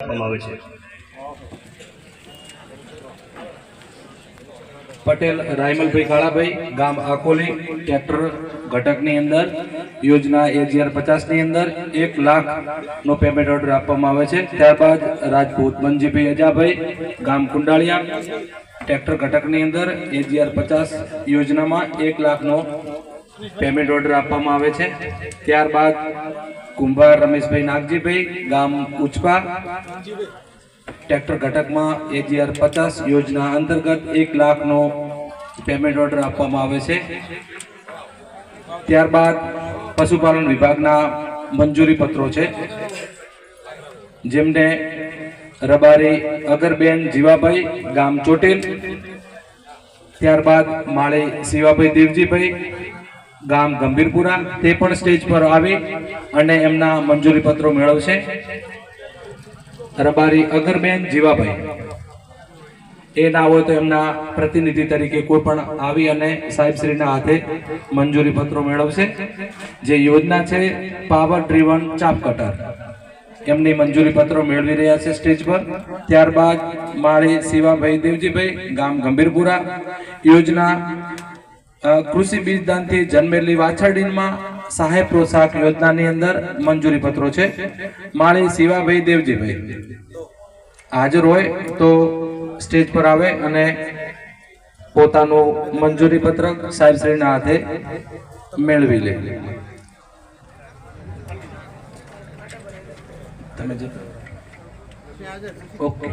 આવે છે। પટેલ રાયમલભાઈ કાળાભાઈ, ગામ આકોલી, ટ્રેક્ટર ઘટકની અંદર યોજના 1050 ની અંદર 1 લાખ નો પેમેન્ટ ઓર્ડર આપવામાં આવે છે। ત્યારબાદ રાજપૂત મંજીભાઈ અજાભાઈ, ગામ કુંડાળિયા, ટ્રેક્ટર ઘટકની અંદર 1050 યોજનામાં 1 લાખ નો પેમેન્ટ ઓર્ડર આપવામાં આવે છે। ત્યારબાદ કુંભાર રમેશભાઈ નાગજીભાઈ, ગામ ઉચપા, ट्रेक्टर घटक में 1050 योजना अंतर्गत 1 लाख नो पेमेंट ऑर्डर आपवामां आवे छे। त्यारबाद पशुपालन विभागना मंजूरी पत्रों छे, जेमने रबारी अगरबेन जीवाभाई, गाम चोटेल, त्यारबाद माळे शिवाभाई देवजीभाई, गाम गंभीरपुरा, ते पण स्टेज पर आवी अने एमना मंजूरी पत्रों मेळवशे। रबारी अगरबेन जीवाभाई ए ना हो तो एमना प्रतिनिधि तरीके कोई पण आवी अने साहेबश्रीना हाथे मंजूरी पत्रों मेळवशे। जे योजना छे पावर ड्रीवन चाप कटर, एमनी मंजूरी पत्रों मेळवी रह्या छे स्टेज पर। त्यारबाद माळी शिवाभाई देवजीभाई, गाम गंभीरपुरा, योजना कृषि बीजदान थी जन्मेली वाछरडीमां सहाय प्रोत्साहक योजना नी अंदर मंजूरी पत्रों छे। माळी शिवाभाई देवजीभाई हाजर होय तो स्टेज पर आवे अने पोतानुं मंजूरी पत्रक साहेबश्रीना हाथे मेळवी ले। ओके।